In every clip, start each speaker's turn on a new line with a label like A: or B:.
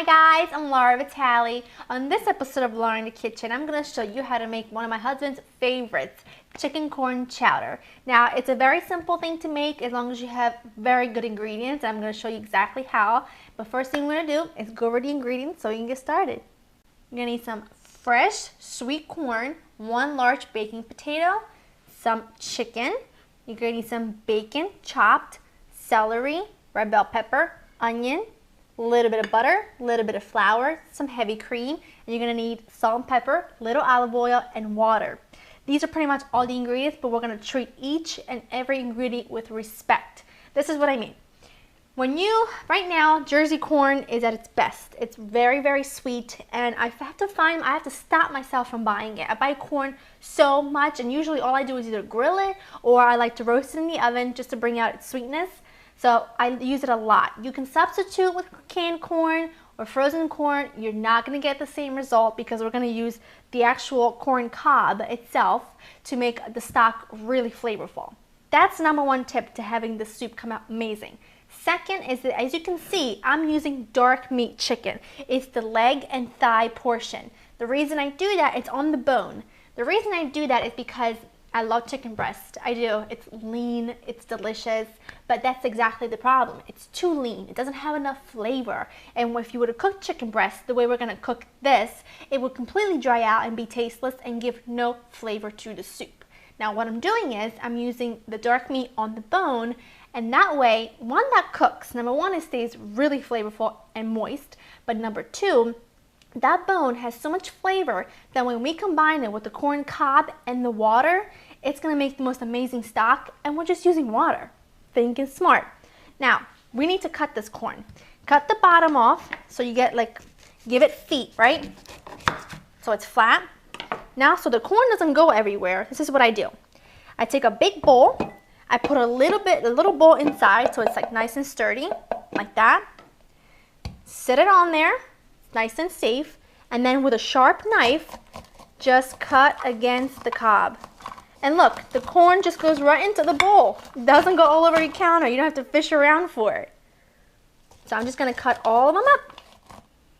A: Hi guys, I'm Laura Vitale. On this episode of Laura in the Kitchen, I'm going to show you how to make one of my husband's favorites, chicken corn chowder. Now, it's a very simple thing to make as long as you have very good ingredients. I'm going to show you exactly how. But first thing we're going to do is go over the ingredients so you can get started. You're going to need some fresh sweet corn, 1 large baking potato, some chicken. You're going to need some bacon chopped, celery, red bell pepper, onion, a little bit of butter, a little bit of flour, some heavy cream, and you're going to need salt and pepper, little olive oil, and water. These are pretty much all the ingredients, but we're going to treat each and every ingredient with respect. This is what I mean. Right now, Jersey corn is at its best. It's very, very sweet, and I have to stop myself from buying it. I buy corn so much, and usually all I do is either grill it, or I like to roast it in the oven just to bring out its sweetness. So I use it a lot. You can substitute with canned corn or frozen corn. You're not going to get the same result because we're going to use the actual corn cob itself to make the stock really flavorful. That's number 1 tip to having the soup come out amazing. Second is that, as you can see, I'm using dark meat chicken. It's the leg and thigh portion. The reason I do that, it's on the bone. The reason I do that is because I love chicken breast. I do. It's lean, it's delicious, but that's exactly the problem. It's too lean. It doesn't have enough flavor. And if you were to cook chicken breast the way we're going to cook this, it would completely dry out and be tasteless and give no flavor to the soup. Now what I'm doing is I'm using the dark meat on the bone, and that way, one, that cooks. Number 1, it stays really flavorful and moist, but number 2, that bone has so much flavor that when we combine it with the corn cob and the water, it's going to make the most amazing stock, and we're just using water. Thinking smart. Now, we need to cut this corn. Cut the bottom off so you get give it feet, right? So it's flat. Now, so the corn doesn't go everywhere, this is what I do. I take a big bowl, I put a little bowl inside so it's nice and sturdy, like that. Sit it on there, nice and safe, and then with a sharp knife, just cut against the cob. And look, the corn just goes right into the bowl. It doesn't go all over your counter. You don't have to fish around for it. So I'm just going to cut all of them up.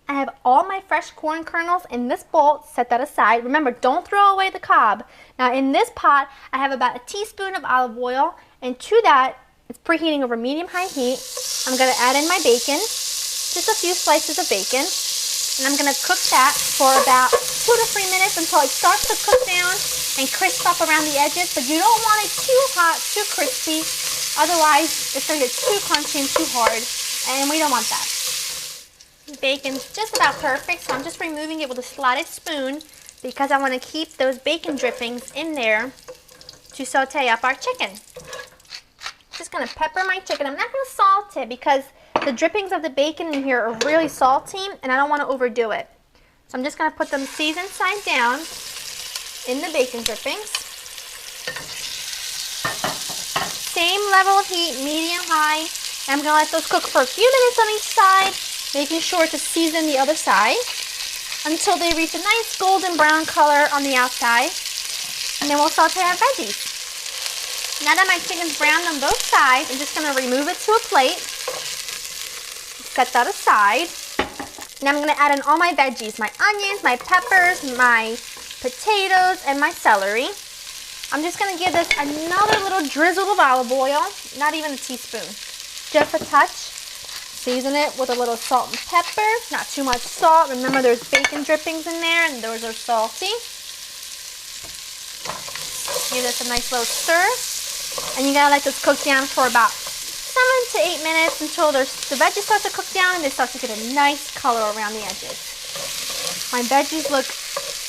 A: I have all my fresh corn kernels in this bowl. Set that aside. Remember, don't throw away the cob. Now in this pot, I have about a teaspoon of olive oil, and to that, it's preheating over medium-high heat. I'm going to add in my bacon, just a few slices of bacon. And I'm going to cook that for about 2 to 3 minutes until it starts to cook down and crisp up around the edges. But you don't want it too hot, too crispy. Otherwise, it's going to get too crunchy and too hard. And we don't want that. Bacon's just about perfect, so I'm just removing it with a slotted spoon because I want to keep those bacon drippings in there to saute up our chicken. Just going to pepper my chicken. I'm not going to salt it because the drippings of the bacon in here are really salty, and I don't want to overdo it. So I'm just going to put them seasoned side down in the bacon drippings. Same level of heat, medium-high. I'm going to let those cook for a few minutes on each side, making sure to season the other side until they reach a nice golden brown color on the outside. And then we'll saute our veggies. Now that my chicken's browned on both sides, I'm just going to remove it to a plate. Set that aside. Now I'm going to add in all my veggies, my onions, my peppers, my potatoes, and my celery. I'm just going to give this another little drizzle of olive oil, not even a teaspoon, just a touch. Season it with a little salt and pepper, not too much salt. Remember, there's bacon drippings in there, and those are salty. Give this a nice little stir, and you got to let this cook down for about 7 to 8 minutes until the veggies start to cook down and they start to get a nice color around the edges. My veggies look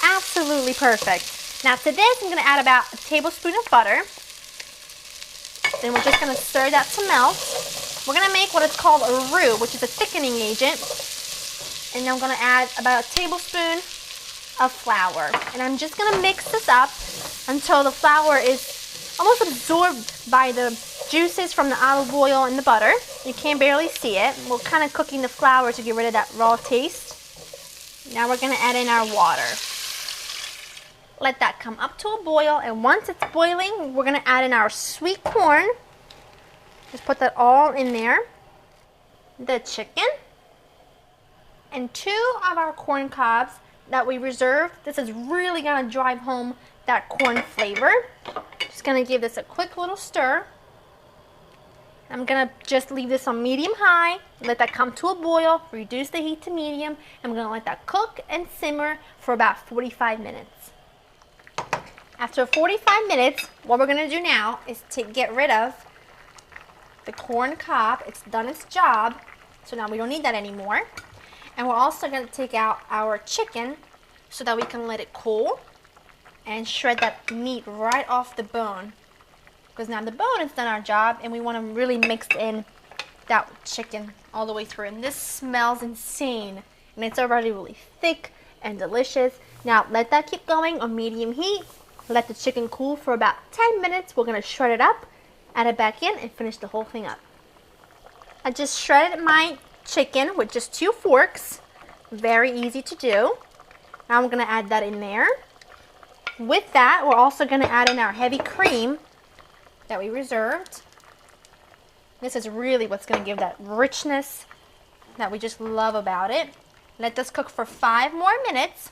A: absolutely perfect. Now to this, I'm going to add about a tablespoon of butter. Then we're just going to stir that to melt. We're going to make what is called a roux, which is a thickening agent. And I'm going to add about a tablespoon of flour. And I'm just going to mix this up until the flour is almost absorbed by the juices from the olive oil and the butter. You can barely see it. We're kind of cooking the flour to get rid of that raw taste. Now we're going to add in our water. Let that come up to a boil, and once it's boiling, we're going to add in our sweet corn. Just put that all in there. The chicken. And 2 of our corn cobs that we reserved. This is really gonna drive home that corn flavor. Just gonna give this a quick little stir. I'm gonna just leave this on medium-high, let that come to a boil, reduce the heat to medium. I'm gonna let that cook and simmer for about 45 minutes. After 45 minutes, what we're gonna do now is to get rid of the corn cob. It's done its job, so now we don't need that anymore. And we're also gonna take out our chicken so that we can let it cool and shred that meat right off the bone. Because now the bone has done our job and we want to really mix in that chicken all the way through. And this smells insane. And it's already really thick and delicious. Now let that keep going on medium heat. Let the chicken cool for about 10 minutes. We're going to shred it up, add it back in, and finish the whole thing up. I just shredded my chicken with just 2 forks. Very easy to do. Now I'm going to add that in there. With that, we're also going to add in our heavy cream that we reserved. This is really what's going to give that richness that we just love about it. Let this cook for 5 more minutes.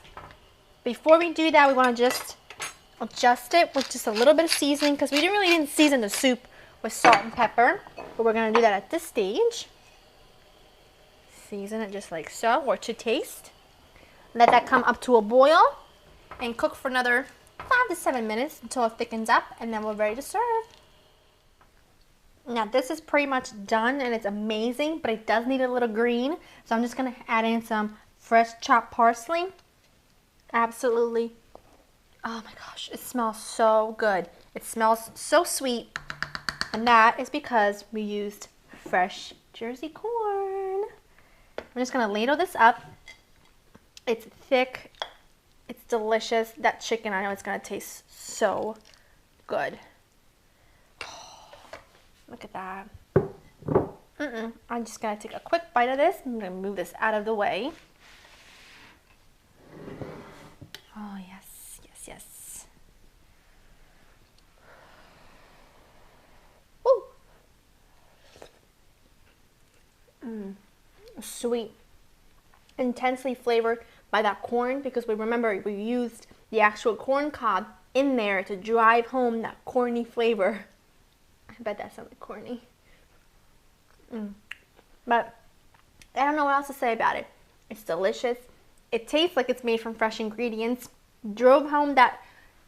A: Before we do that, we want to just adjust it with just a little bit of seasoning because we didn't season the soup with salt and pepper, but we're going to do that at this stage. Season it just like so, or to taste. Let that come up to a boil and cook for another 5 to 7 minutes until it thickens up, and then we're ready to serve. Now this is pretty much done and it's amazing, but it does need a little green. So I'm just going to add in some fresh chopped parsley. Absolutely. Oh my gosh, it smells so good. It smells so sweet. And that is because we used fresh Jersey corn. I'm just going to ladle this up. It's thick. It's delicious. That chicken, I know it's going to taste so good. Look at that. I'm just going to take a quick bite of this. I'm going to move this out of the way. Oh, yes, yes, yes. Woo! Sweet. Intensely flavored by that corn, because we remember we used the actual corn cob in there to drive home that corny flavor. I bet that sounded corny. But I don't know what else to say about it. It's delicious. It tastes like it's made from fresh ingredients. Drove home that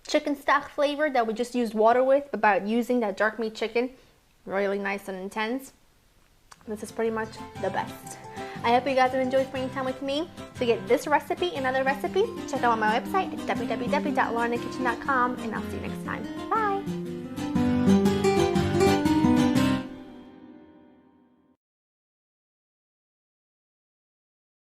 A: chicken stock flavor that we just used water with, but by using that dark meat chicken, really nice and intense. This is pretty much the best. I hope you guys have enjoyed spending time with me. To get this recipe and other recipes, check out my website. It's www.laureninthekitchen.com, and I'll see you next time.